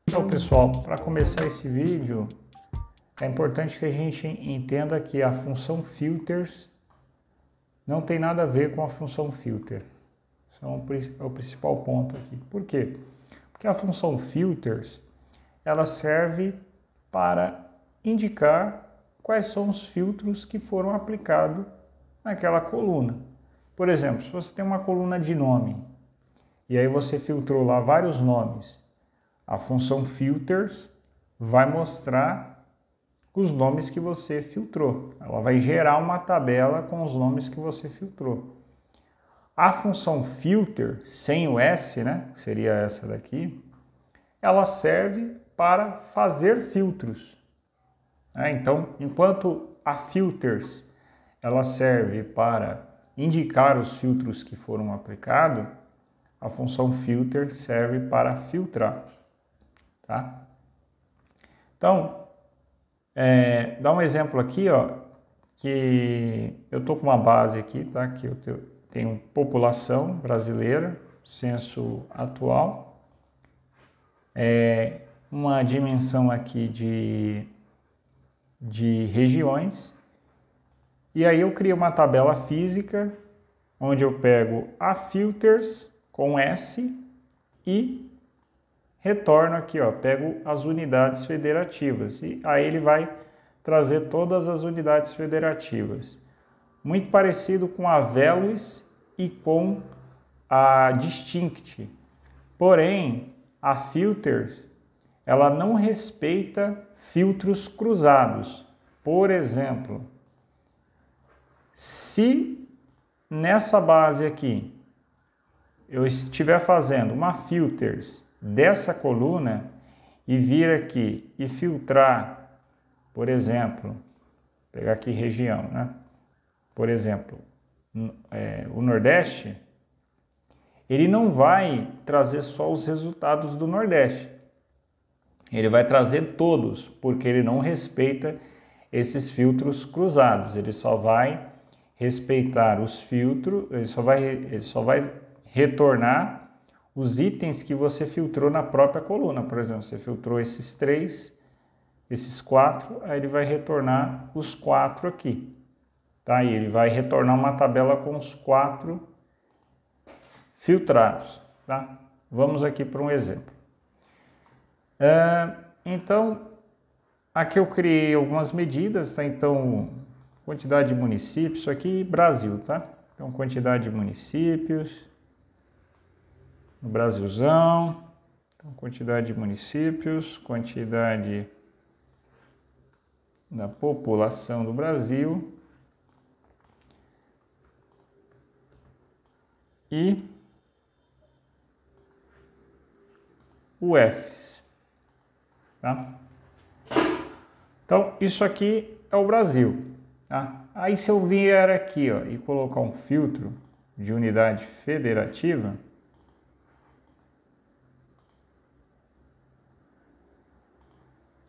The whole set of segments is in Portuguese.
Então, pessoal, para começar esse vídeo, é importante que a gente entenda que a função filters não tem nada a ver com a função filter. Isso é o principal ponto aqui. Por quê? Porque a função filters, ela serve para indicar quais são os filtros que foram aplicados naquela coluna. Por exemplo, se você tem uma coluna de nome, e aí você filtrou lá vários nomes, a função filters vai mostrar os nomes que você filtrou. Ela vai gerar uma tabela com os nomes que você filtrou. A função filter, sem o S, né, que seria essa daqui, ela serve para fazer filtros. Então, enquanto a filters ela serve para indicar os filtros que foram aplicados, a função filter serve para filtrar. Tá? Então, dá um exemplo aqui, ó, que eu estou com uma base aqui, tá? Que eu tenho população brasileira, censo atual, uma dimensão aqui de regiões, e aí eu crio uma tabela física, onde eu pego a filters com S e retorno aqui, ó, pego as unidades federativas, e aí ele vai trazer todas as unidades federativas. Muito parecido com a Veloz e com a Distinct. Porém, a filters, ela não respeita filtros cruzados. Por exemplo, se nessa base aqui eu estiver fazendo uma filters dessa coluna e vir aqui e filtrar, por exemplo, pegar aqui região, né? Por exemplo, o Nordeste, ele não vai trazer só os resultados do Nordeste. Ele vai trazer todos, porque ele não respeita esses filtros cruzados. Ele só vai respeitar os filtros, ele só vai retornar os itens que você filtrou na própria coluna. Por exemplo, você filtrou esses 3, esses 4, aí ele vai retornar os 4 aqui. Tá? E ele vai retornar uma tabela com os 4 filtrados. Tá? Vamos aqui para um exemplo. Então, aqui eu criei algumas medidas, tá? Então, quantidade de municípios, isso aqui Brasil, tá? Então, quantidade de municípios no Brasilzão, então, quantidade de municípios, quantidade da população do Brasil e o UFs, tá? Então, isso aqui é o Brasil, tá? Aí, se eu vier aqui, ó, e colocar um filtro de unidade federativa,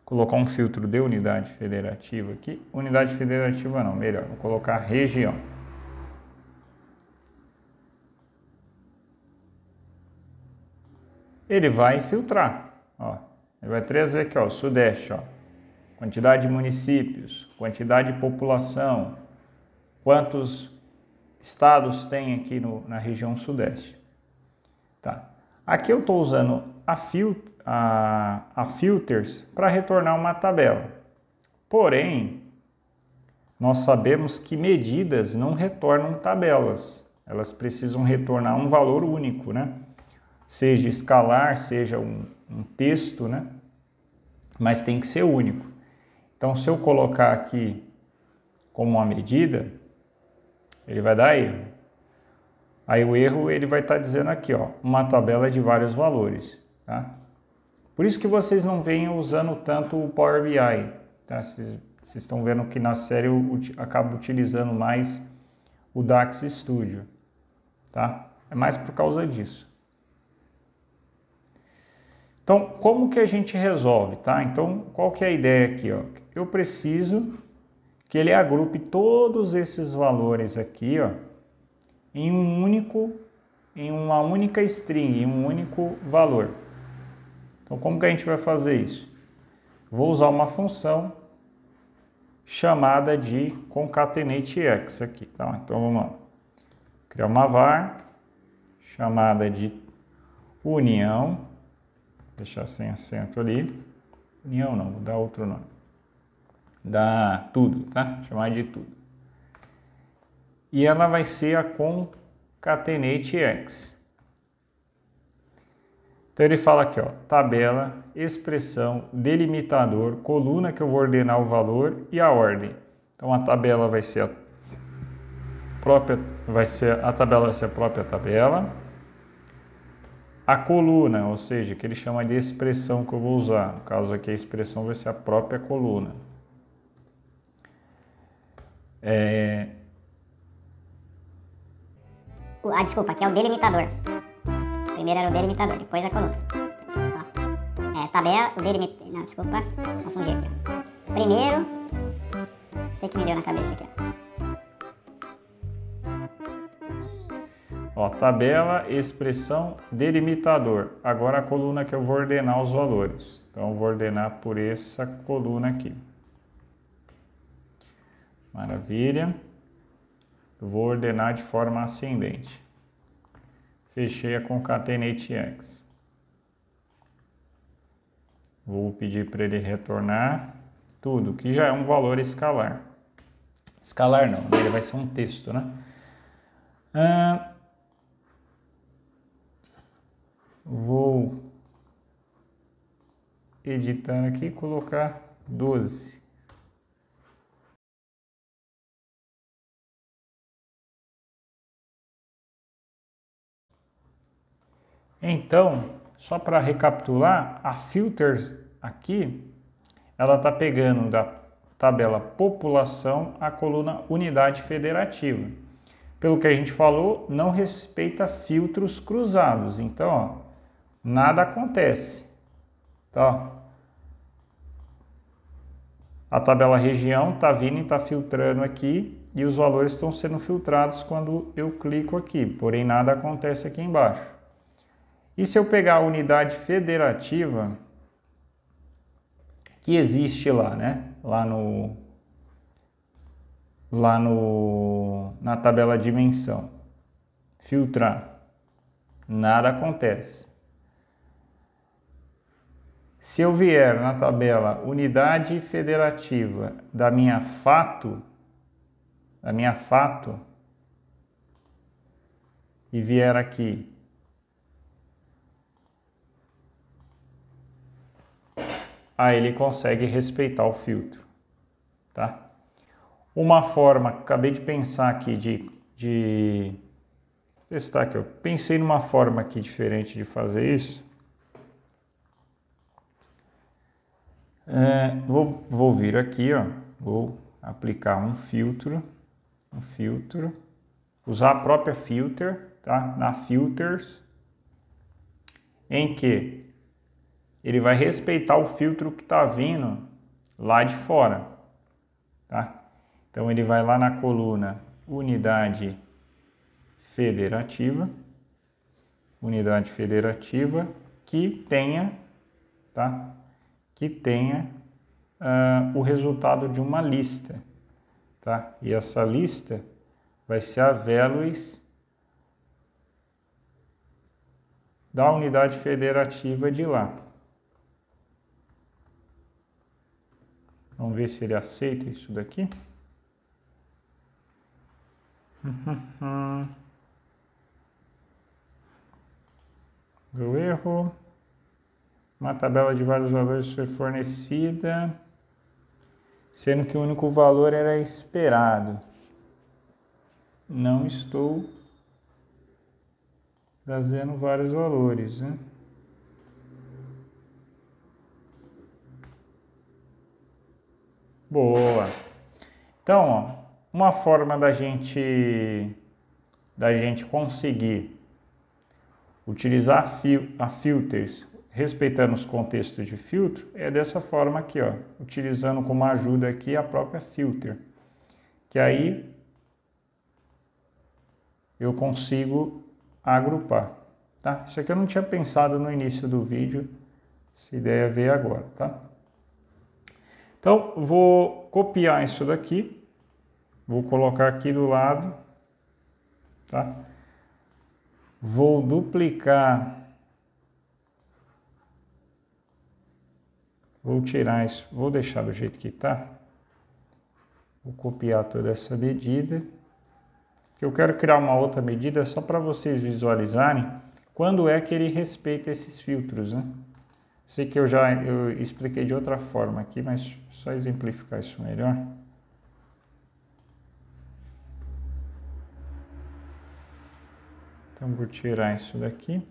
colocar um filtro de unidade federativa aqui, unidade federativa não, melhor, vou colocar região. Ele vai filtrar, ó, ele vai trazer aqui, ó, Sudeste, ó, quantidade de municípios, quantidade de população, quantos estados tem aqui na região Sudeste. Tá. Aqui eu estou usando a filters para retornar uma tabela. Porém, nós sabemos que medidas não retornam tabelas. Elas precisam retornar um valor único, né? Seja escalar, seja um texto, né? Mas tem que ser único. Então, se eu colocar aqui como uma medida, ele vai dar erro. Aí o erro ele vai estar dizendo aqui, ó, uma tabela de vários valores, tá? Por isso que vocês não vêm usando tanto o Power BI, tá? Vocês estão vendo que na série eu acabo utilizando mais o DAX Studio, tá? É mais por causa disso. Então, como que a gente resolve, tá? Então, qual que é a ideia aqui, ó? Eu preciso que ele agrupe todos esses valores aqui, ó, em um único em uma única string, em um único valor. Então, como que a gente vai fazer isso? Vou usar uma função chamada de concatenatex aqui, tá? Então, vamos lá. Criar uma var chamada de união, deixar sem acento ali. União não, vou dar outro nome. Dá tudo, tá? Chamar de tudo. E ela vai ser a concatenatex. Então ele fala aqui, ó, tabela, expressão, delimitador, coluna que eu vou ordenar o valor e a ordem. Então a tabela vai ser a própria, a própria tabela. A coluna, ou seja, que ele chama de expressão que eu vou usar. No caso aqui a expressão vai ser a própria coluna. Desculpa, aqui é o delimitador. Primeiro era o delimitador, depois a coluna. Ó. Tabela, o delimitador. Não, desculpa, confundi aqui. Ó. Primeiro, sei que me deu na cabeça aqui. Ó, tabela, expressão, delimitador. Agora a coluna que eu vou ordenar os valores. Então eu vou ordenar por essa coluna aqui. Maravilha. Eu vou ordenar de forma ascendente. Fechei a concatenatex. Vou pedir para ele retornar tudo, que já é um valor escalar. Escalar não, ele vai ser um texto, né? Vou editando aqui e colocar 12. Então, só para recapitular, a filters aqui, ela está pegando da tabela população a coluna unidade federativa. Pelo que a gente falou, não respeita filtros cruzados. Então, ó, nada acontece. Tá? A tabela região está vindo e está filtrando aqui e os valores estão sendo filtrados quando eu clico aqui, porém nada acontece aqui embaixo. E se eu pegar a unidade federativa que existe lá, né? Na tabela dimensão, filtrar, nada acontece. Se eu vier na tabela unidade federativa da minha fato, e vier aqui aí ele consegue respeitar o filtro, tá? Uma forma, acabei de pensar aqui de testar aqui, eu pensei numa forma aqui diferente de fazer isso. Vou vir aqui, ó, vou aplicar um filtro, usar a própria filter, tá? Na filters, em que ele vai respeitar o filtro que está vindo lá de fora, tá? Então ele vai lá na coluna unidade federativa que tenha, tá? Que tenha o resultado de uma lista, tá? E essa lista vai ser a values da unidade federativa de lá. Vamos ver se ele aceita isso daqui. Deu erro. Uma tabela de vários valores foi fornecida, sendo que o único valor era esperado. Não estou trazendo vários valores, né? Boa. Então, ó, uma forma da gente conseguir utilizar a filters respeitando os contextos de filtro é dessa forma aqui, ó, utilizando como ajuda aqui a própria filter, que aí eu consigo agrupar, tá? Isso aqui eu não tinha pensado no início do vídeo, essa ideia veio agora, tá? Então, vou copiar isso daqui, vou colocar aqui do lado, tá? Vou duplicar, vou tirar isso, vou deixar do jeito que tá. Vou copiar toda essa medida. Eu quero criar uma outra medida só para vocês visualizarem quando é que ele respeita esses filtros, né? Sei que eu expliquei de outra forma aqui, mas só exemplificar isso melhor. Então, vou tirar isso daqui.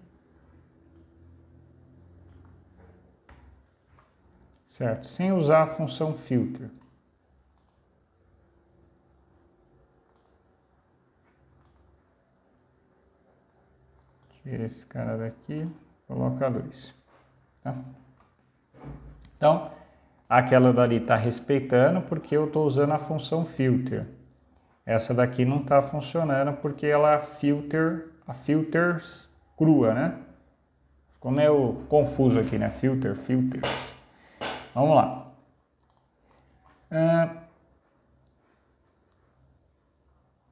Certo? Sem usar a função filter. Tira esse cara daqui, coloca 2. Tá? Então, aquela dali está respeitando porque eu estou usando a função filter. Essa daqui não está funcionando porque ela filters crua, né? Ficou meio confuso aqui, né? Filters. Vamos lá.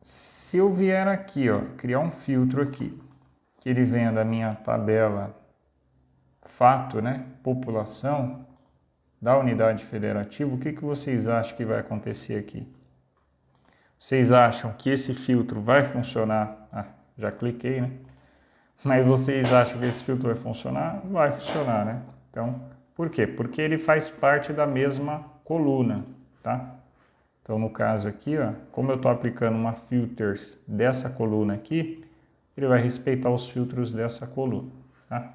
Se eu vier aqui, ó, criar um filtro aqui, que ele venha da minha tabela fato, né? População da unidade federativa, o que vocês acham que vai acontecer aqui? Vocês acham que esse filtro vai funcionar? Ah, já cliquei, né? Mas vocês acham que esse filtro vai funcionar? Vai funcionar, né? Então, por quê? Porque ele faz parte da mesma coluna, tá? Então, no caso aqui, ó, como eu estou aplicando uma filters dessa coluna aqui, ele vai respeitar os filtros dessa coluna, tá?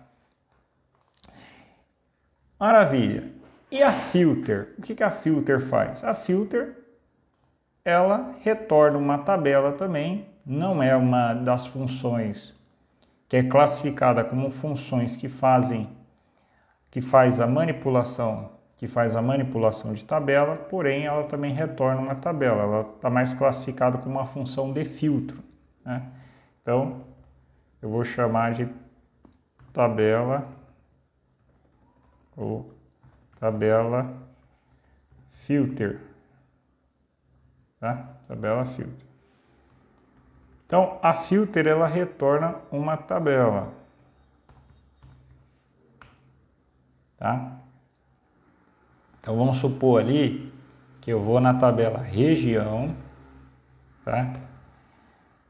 Maravilha! E a filter? O que a filter faz? A filter, ela retorna uma tabela também, não é uma das funções que é classificada como funções que faz a manipulação de tabela, porém ela também retorna uma tabela, ela está mais classificada como uma função de filtro, né? Então, eu vou chamar de tabela ou tabela filter, tá? Tabela filter. Então, a filter, ela retorna uma tabela, tá? Então, vamos supor ali que eu vou na tabela região, tá?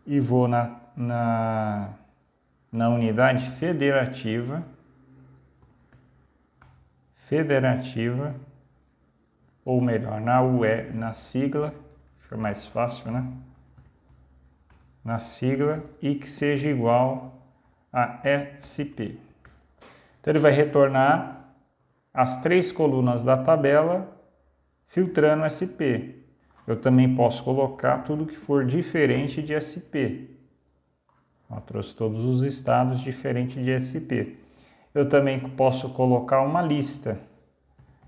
E vou na unidade federativa, ou melhor, na UE, na sigla, fica mais fácil, né? Na sigla e que seja igual a SP. Então, ele vai retornar as 3 colunas da tabela filtrando SP. Eu também posso colocar tudo que for diferente de SP. Eu trouxe todos os estados diferentes de SP. Eu também posso colocar uma lista.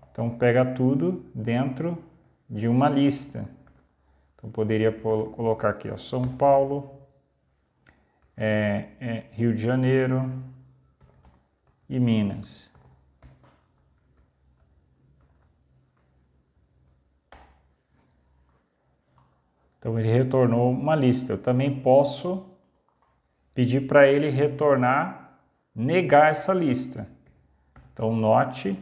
Então, pega tudo dentro de uma lista. Então, poderia colocar aqui, ó, São Paulo, Rio de Janeiro e Minas. Então, ele retornou uma lista. Eu também posso pedir para ele retornar, negar essa lista. Então, note,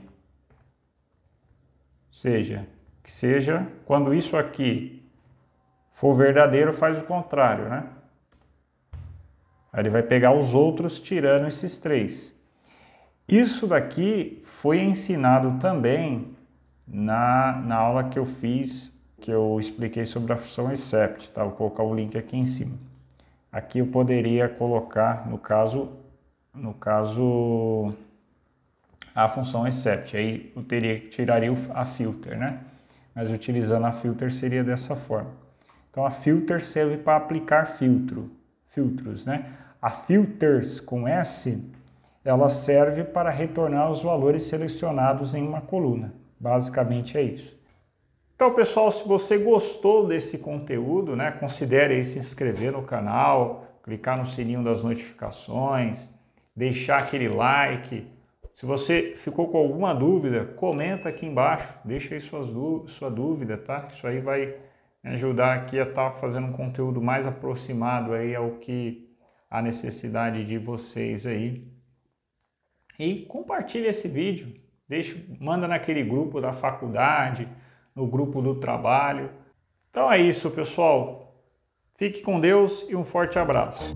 que seja, quando isso aqui for verdadeiro, faz o contrário, né? Aí ele vai pegar os outros tirando esses 3. Isso daqui foi ensinado também na aula que eu fiz, que eu expliquei sobre a função except, tá? Vou colocar o link aqui em cima. Aqui eu poderia colocar, no caso a função except, aí eu tiraria a filter, né? Mas utilizando a filter seria dessa forma. Então a filter serve para aplicar filtros, né? A filters com S, ela serve para retornar os valores selecionados em uma coluna. Basicamente é isso. Então, pessoal, se você gostou desse conteúdo, né, considere aí se inscrever no canal, clicar no sininho das notificações, deixar aquele like. Se você ficou com alguma dúvida, comenta aqui embaixo, deixa aí sua dúvida, tá? Isso aí vai me ajudar aqui a estar fazendo um conteúdo mais aproximado aí ao que a necessidade de vocês aí. E compartilha esse vídeo, manda naquele grupo da faculdade, no grupo do trabalho. Então é isso, pessoal. Fique com Deus e um forte abraço.